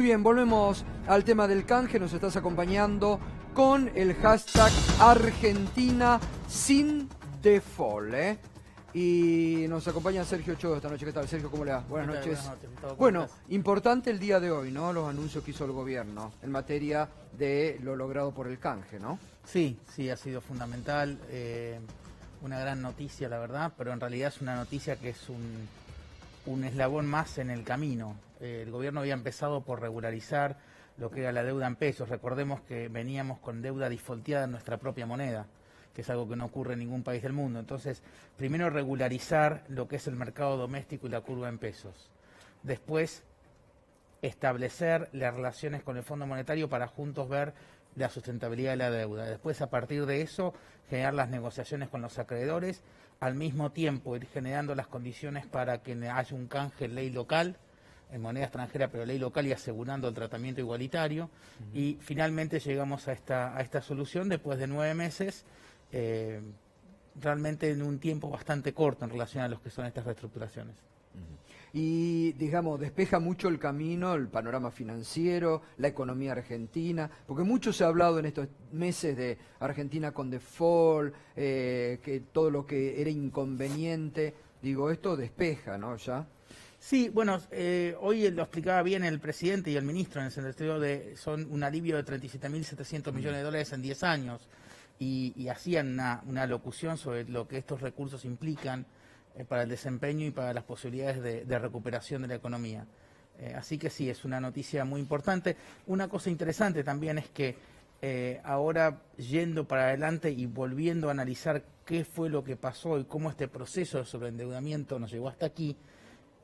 Muy bien, volvemos al tema del canje. Nos estás acompañando con el hashtag Argentina sin default, ¿eh? Y nos acompaña Sergio Ochoa esta noche. ¿Qué tal, Sergio? ¿Cómo le va? Buenas noches. Bueno, importante el día de hoy, ¿no? Los anuncios que hizo el gobierno en materia de lo logrado por el canje, ¿no? Sí, ha sido fundamental. Una gran noticia, la verdad, pero en realidad es una noticia que es un eslabón más en el camino. El gobierno había empezado por regularizar lo que era la deuda en pesos. Recordemos que veníamos con deuda defaulteada en nuestra propia moneda, que es algo que no ocurre en ningún país del mundo. Entonces, primero regularizar lo que es el mercado doméstico y la curva en pesos. Después, establecer las relaciones con el Fondo Monetario para juntos ver la sustentabilidad de la deuda. Después, a partir de eso, generar las negociaciones con los acreedores, al mismo tiempo ir generando las condiciones para que haya un canje en ley local, en moneda extranjera, pero ley local, y asegurando el tratamiento igualitario. Y finalmente llegamos a esta solución después de 9 meses, realmente en un tiempo bastante corto en relación a los que son estas reestructuraciones. Y, digamos, despeja mucho el camino, el panorama financiero, la economía argentina, porque mucho se ha hablado en estos meses de Argentina con default, que todo lo que era inconveniente, digo, esto despeja, ¿no? Ya. Sí, bueno, hoy lo explicaba bien el presidente y el ministro en el sentido de son un alivio de 37.700 millones de dólares en 10 años y hacían una locución sobre lo que estos recursos implican para el desempeño y para las posibilidades de recuperación de la economía. Así que sí, es una noticia muy importante. Una cosa interesante también es que ahora, yendo para adelante y volviendo a analizar qué fue lo que pasó y cómo este proceso de sobreendeudamiento nos llegó hasta aquí,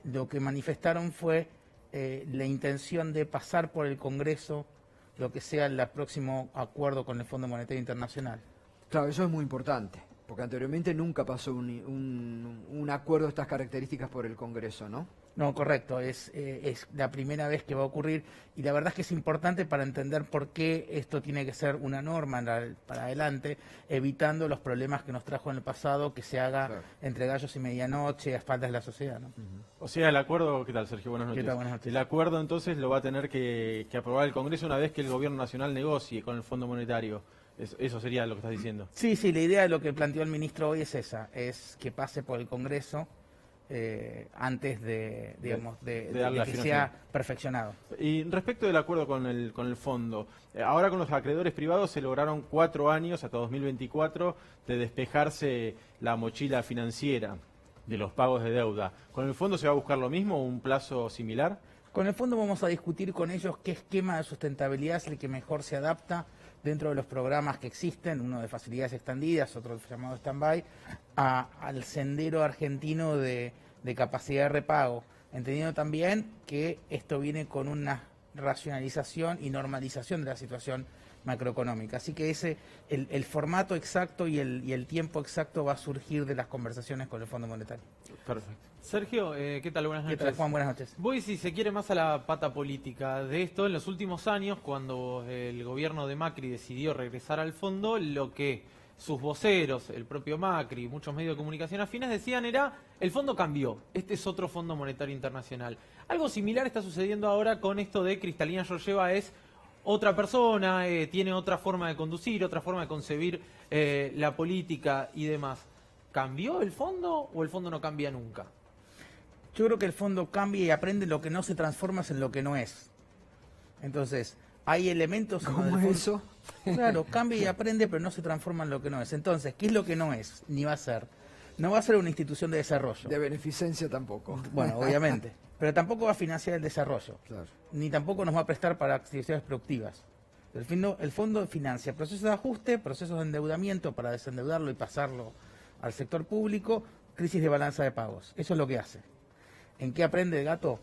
lo que manifestaron fue la intención de pasar por el Congreso lo que sea el próximo acuerdo con el Fondo Monetario Internacional. Claro, eso es muy importante, porque anteriormente nunca pasó un acuerdo de estas características por el Congreso, ¿no? No, correcto, es la primera vez que va a ocurrir y la verdad es que es importante para entender por qué esto tiene que ser una norma para adelante, evitando los problemas que nos trajo en el pasado, que se haga entre gallos y medianoche a espaldas de la sociedad, ¿no? O sea, el acuerdo, ¿qué tal, Sergio? Buenas noches. ¿Qué tal? Buenas noches. El acuerdo entonces lo va a tener que aprobar el Congreso una vez que el Gobierno Nacional negocie con el Fondo Monetario. Eso sería lo que estás diciendo. Sí, la idea de lo que planteó el ministro hoy es esa, es que pase por el Congreso antes de que sea perfeccionado. Y respecto del acuerdo con el fondo, ahora con los acreedores privados se lograron 4 años, hasta 2024, de despejarse la mochila financiera de los pagos de deuda. ¿Con el fondo se va a buscar lo mismo o un plazo similar? Con el fondo vamos a discutir con ellos qué esquema de sustentabilidad es el que mejor se adapta dentro de los programas que existen, uno de facilidades extendidas, otro llamado stand-by, al sendero argentino de capacidad de repago, entendiendo también que esto viene con una racionalización y normalización de la situación macroeconómica. Así que el formato exacto y el tiempo exacto va a surgir de las conversaciones con el Fondo Monetario. Perfecto. Sergio, ¿qué tal? Buenas noches. ¿Qué tal, Juan? Buenas noches. Voy, si se quiere, más a la pata política de esto. En los últimos años, cuando el gobierno de Macri decidió regresar al fondo, lo que sus voceros, el propio Macri y muchos medios de comunicación afines decían era: el fondo cambió, este es otro Fondo Monetario Internacional. Algo similar está sucediendo ahora con esto de Cristalina Georgieva es otra persona, tiene otra forma de conducir, otra forma de concebir la política y demás. ¿Cambió el fondo o el fondo no cambia nunca? Yo creo que el fondo cambia y aprende lo que no se transforma en lo que no es. Entonces, hay elementos... ¿Cómo es eso? Claro, cambia y aprende, pero no se transforma en lo que no es. Entonces, ¿qué es lo que no es? Ni va a ser. No va a ser una institución de desarrollo. De beneficencia tampoco. Bueno, obviamente. Pero tampoco va a financiar el desarrollo. Claro. Ni tampoco nos va a prestar para actividades productivas. El fondo financia procesos de ajuste, procesos de endeudamiento para desendeudarlo y pasarlo al sector público, crisis de balanza de pagos. Eso es lo que hace. ¿En qué aprende el gato?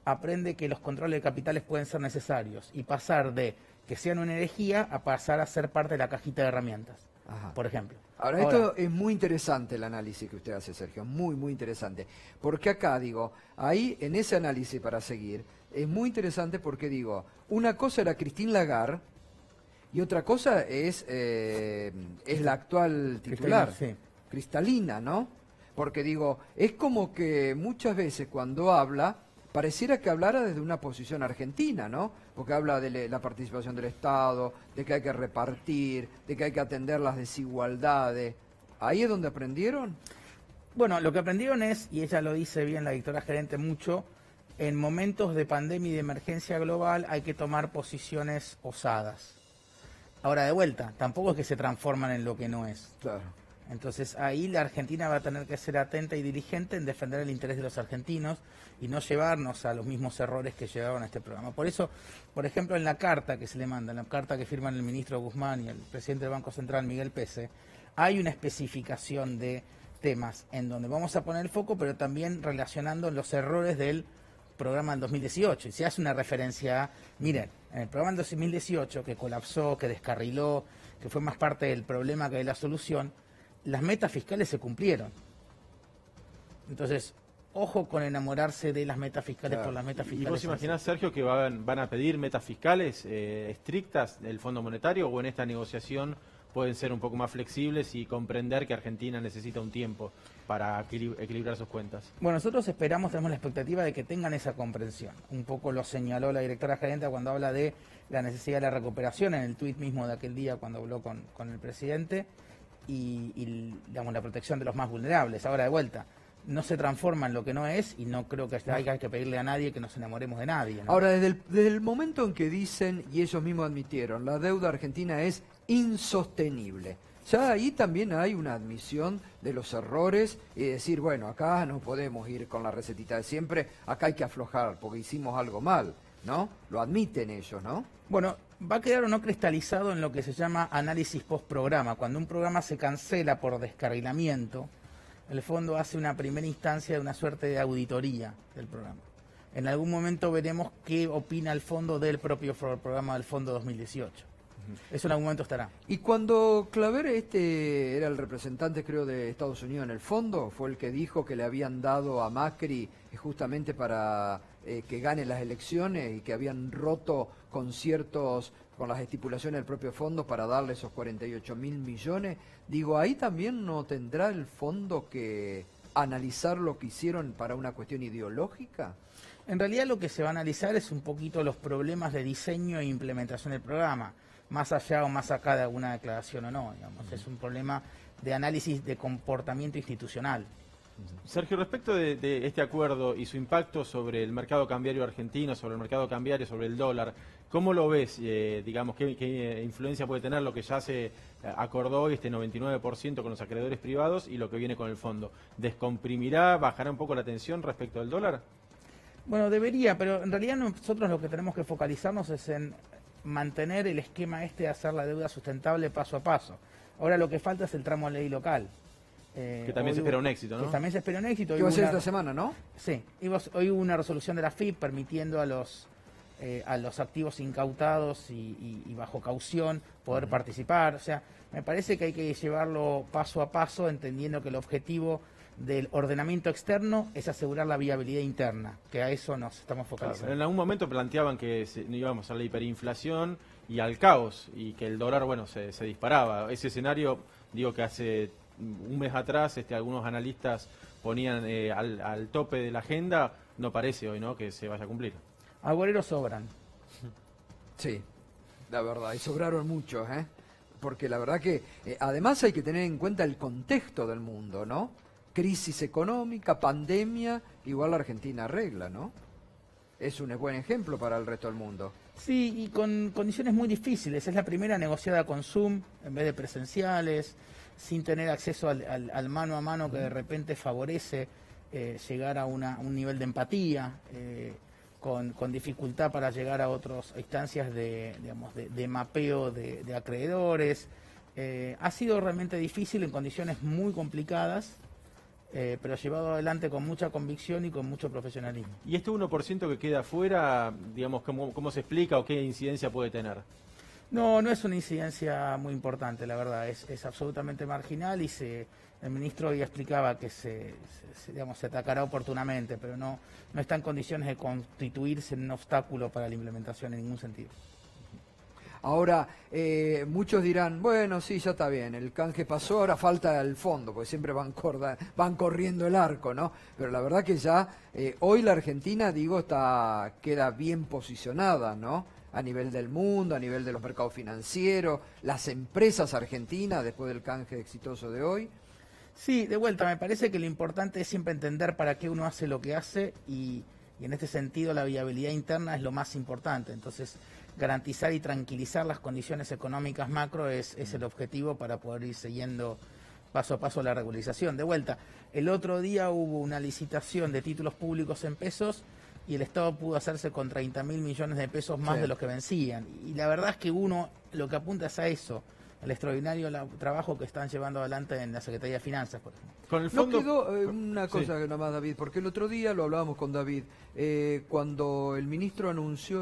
Aprende que los controles de capitales pueden ser necesarios y pasar de que sean una herejía a pasar a ser parte de la cajita de herramientas, por ejemplo. Ahora, esto es muy interesante, el análisis que usted hace, Sergio, muy, muy interesante. Porque acá, digo, ahí en ese análisis para seguir, es muy interesante porque, digo, una cosa era Christine Lagarde y otra cosa es la actual titular, Cristalina, ¿no? Porque digo, es como que muchas veces cuando habla, pareciera que hablara desde una posición argentina, ¿no? Porque habla de la participación del Estado, de que hay que repartir, de que hay que atender las desigualdades. ¿Ahí es donde aprendieron? Bueno, lo que aprendieron es, y ella lo dice bien la directora gerente mucho, en momentos de pandemia y de emergencia global hay que tomar posiciones osadas. Ahora, de vuelta, tampoco es que se transforman en lo que no es. Claro. Entonces ahí la Argentina va a tener que ser atenta y diligente en defender el interés de los argentinos y no llevarnos a los mismos errores que llevaron a este programa. Por eso, por ejemplo, en la carta que se le manda, en la carta que firman el ministro Guzmán y el presidente del Banco Central, Miguel Pese, hay una especificación de temas en donde vamos a poner el foco, pero también relacionando los errores del programa del 2018. Y se hace una referencia a, miren, en el programa del 2018, que colapsó, que descarriló, que fue más parte del problema que de la solución, las metas fiscales se cumplieron. Entonces, ojo con enamorarse de las metas fiscales por las metas fiscales. ¿Y vos imaginás, Sergio, que van a pedir metas fiscales estrictas del Fondo Monetario, o en esta negociación pueden ser un poco más flexibles y comprender que Argentina necesita un tiempo para equilibrar sus cuentas? Bueno, nosotros esperamos, tenemos la expectativa de que tengan esa comprensión. Un poco lo señaló la directora gerente cuando habla de la necesidad de la recuperación en el tuit mismo de aquel día cuando habló con el presidente. Y digamos, la protección de los más vulnerables. Ahora, de vuelta, no se transforma en lo que no es, y no creo que haya que pedirle a nadie que nos enamoremos de nadie, ¿no? Ahora, desde el momento en que dicen, y ellos mismos admitieron, la deuda argentina es insostenible, ya ahí también hay una admisión de los errores y decir, bueno, acá no podemos ir con la recetita de siempre, acá hay que aflojar porque hicimos algo mal, ¿no? Lo admiten ellos, ¿no? Bueno, va a quedar o no cristalizado en lo que se llama análisis post-programa. Cuando un programa se cancela por descarrilamiento, el fondo hace una primera instancia de una suerte de auditoría del programa. En algún momento veremos qué opina el fondo del propio programa del Fondo 2018. Eso en algún momento estará. Y cuando Claver era el representante, creo, de Estados Unidos en el fondo, fue el que dijo que le habían dado a Macri justamente para que gane las elecciones y que habían roto con las estipulaciones del propio fondo para darle esos 48.000 millones. Digo, ahí también no tendrá el fondo que analizar lo que hicieron para una cuestión ideológica. En realidad lo que se va a analizar es un poquito los problemas de diseño e implementación del programa, más allá o más acá de alguna declaración o no, digamos. Es un problema de análisis de comportamiento institucional. Sergio, respecto de este acuerdo y su impacto sobre el mercado cambiario argentino, sobre el mercado cambiario, sobre el dólar, ¿cómo lo ves? Digamos, ¿qué influencia puede tener lo que ya se acordó hoy, este 99% con los acreedores privados, y lo que viene con el fondo? ¿Descomprimirá, bajará un poco la tensión respecto al dólar? Bueno, debería, pero en realidad nosotros lo que tenemos que focalizarnos es en mantener el esquema de hacer la deuda sustentable paso a paso. Ahora lo que falta es el tramo ley local. Que también se espera un éxito, ¿no? Que también se espera un éxito. ¿Qué va a ser esta semana, no? Sí, hoy hubo una resolución de la FIP permitiendo a los activos incautados y bajo caución poder participar. O sea, me parece que hay que llevarlo paso a paso, entendiendo que el objetivo del ordenamiento externo es asegurar la viabilidad interna, que a eso nos estamos focalizando. Claro, en algún momento planteaban que íbamos a la hiperinflación y al caos, y que el dólar, bueno, se disparaba. Ese escenario, digo que hace un mes atrás algunos analistas ponían al tope de la agenda, no parece hoy, ¿no?, que se vaya a cumplir. Agoreros sobran. Sí, la verdad, y sobraron muchos, ¿eh? Porque la verdad que además hay que tener en cuenta el contexto del mundo, ¿no? Crisis económica, pandemia, igual la Argentina arregla, ¿no? Es un buen ejemplo para el resto del mundo. Sí, y con condiciones muy difíciles. Es la primera negociada con Zoom en vez de presenciales, sin tener acceso al mano a mano que de repente favorece llegar a un nivel de empatía, con dificultad para llegar a otras instancias de mapeo de acreedores. Ha sido realmente difícil en condiciones muy complicadas, pero llevado adelante con mucha convicción y con mucho profesionalismo. ¿Y este 1% que queda afuera, digamos, cómo se explica o qué incidencia puede tener? No es una incidencia muy importante, la verdad, es absolutamente marginal, y el ministro hoy explicaba que se atacará oportunamente, pero no está en condiciones de constituirse en un obstáculo para la implementación en ningún sentido. Ahora, muchos dirán, bueno, sí, ya está bien, el canje pasó, ahora falta el fondo, porque siempre van corriendo el arco, ¿no? Pero la verdad que ya hoy la Argentina, digo, queda bien posicionada, ¿no? A nivel del mundo, a nivel de los mercados financieros, las empresas argentinas, después del canje exitoso de hoy. Sí, de vuelta, me parece que lo importante es siempre entender para qué uno hace lo que hace y en este sentido la viabilidad interna es lo más importante. Entonces, garantizar y tranquilizar las condiciones económicas macro es el objetivo para poder ir siguiendo paso a paso la regularización. De vuelta, el otro día hubo una licitación de títulos públicos en pesos y el Estado pudo hacerse con 30.000 millones de pesos más de los que vencían. Y la verdad es que uno lo que apunta es a eso, el extraordinario trabajo que están llevando adelante en la Secretaría de Finanzas, por ejemplo. Con el fondo... No quedó una cosa que nada más, David, porque el otro día lo hablábamos con David, cuando el ministro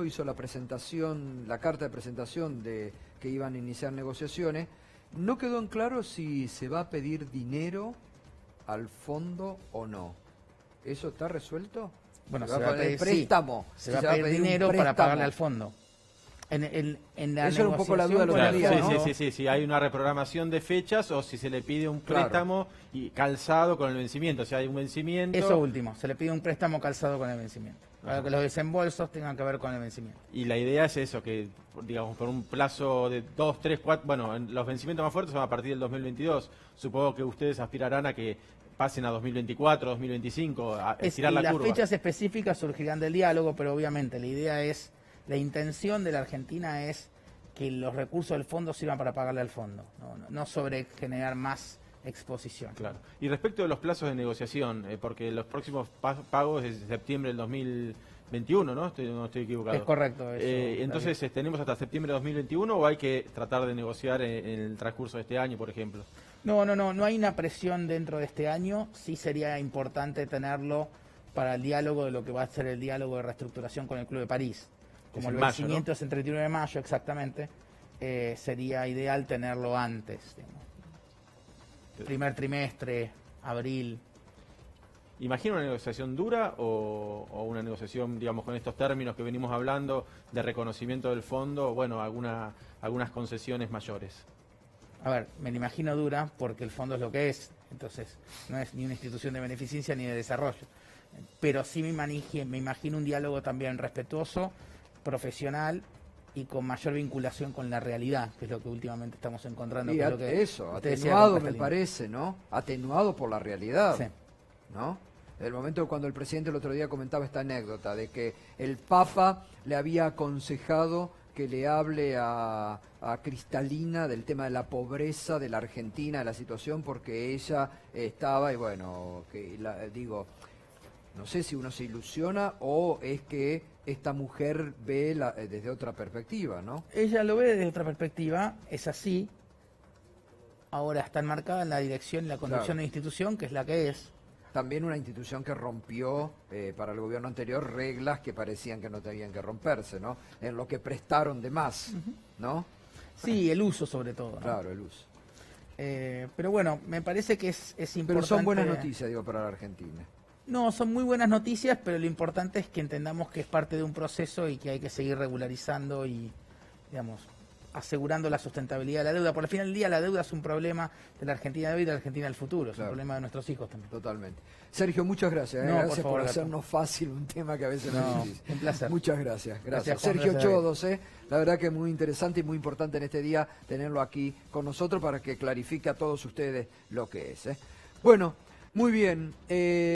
hizo la presentación, la carta de presentación de que iban a iniciar negociaciones, no quedó en claro si se va a pedir dinero al fondo o no. ¿Eso está resuelto? Bueno, se va a pedir préstamo. Se va a pedir dinero para pagarle al fondo. En la Eso era un poco la duda del otro Claro, día, ¿no? sí, hay una reprogramación de fechas o si se le pide un préstamo y calzado con el vencimiento, si hay un vencimiento. Eso último, se le pide un préstamo calzado con el vencimiento, para que los desembolsos tengan que ver con el vencimiento. Y la idea es eso, que digamos por un plazo de 2, 3, 4, bueno, los vencimientos más fuertes son a partir del 2022. Supongo que ustedes aspirarán a que pasen a 2024, 2025, a estirar la curva. Las fechas específicas surgirán del diálogo, pero obviamente la idea es, la intención de la Argentina es que los recursos del fondo sirvan para pagarle al fondo, no sobre generar más exposición. Claro. Y respecto de los plazos de negociación, porque los próximos pagos es de septiembre del 2021, ¿no? No estoy equivocado. Es correcto eso. Entonces, ¿tenemos hasta septiembre de 2021 o hay que tratar de negociar en el transcurso de este año, por ejemplo? No hay una presión dentro de este año. Sí sería importante tenerlo para el diálogo de lo que va a ser el diálogo de reestructuración con el Club de París. Como el vencimiento es el 31 de mayo, exactamente, sería ideal tenerlo antes, digamos. Primer trimestre, abril. ¿Imagina una negociación dura o una negociación, digamos, con estos términos que venimos hablando de reconocimiento del fondo, bueno, algunas concesiones mayores? A ver, me la imagino dura porque el fondo es lo que es, entonces no es ni una institución de beneficencia ni de desarrollo. Pero sí me imagino un diálogo también respetuoso, profesional y con mayor vinculación con la realidad, que es lo que últimamente estamos encontrando. Y que es lo que atenuado me parece, ¿no? Atenuado por la realidad, sí. ¿no? El momento cuando el presidente el otro día comentaba esta anécdota de que el Papa le había aconsejado que le hable a Cristalina del tema de la pobreza de la Argentina, de la situación, porque ella estaba, y bueno, digo, no sé si uno se ilusiona o es que esta mujer ve desde otra perspectiva, ¿no? Ella lo ve desde otra perspectiva, es así. Ahora está enmarcada en la dirección y la conducción de la institución, que es la que es. También una institución que rompió para el gobierno anterior reglas que parecían que no tenían que romperse, ¿no? En lo que prestaron de más, ¿no? Sí, el uso sobre todo, ¿no? Claro, el uso. Pero bueno, me parece que es importante... Pero son buenas noticias, digo, para la Argentina. No, son muy buenas noticias, pero lo importante es que entendamos que es parte de un proceso y que hay que seguir regularizando y, digamos, asegurando la sustentabilidad de la deuda. Por el final del día, la deuda es un problema de la Argentina de hoy y de la Argentina del futuro. Es un problema de nuestros hijos también. Totalmente. Sergio, muchas gracias. Gracias por hacernos fácil un tema que a veces no es difícil. Un placer. Muchas gracias. Gracias Sergio Juan, Chodos, la verdad que es muy interesante y muy importante en este día tenerlo aquí con nosotros para que clarifique a todos ustedes lo que es. Bueno, muy bien.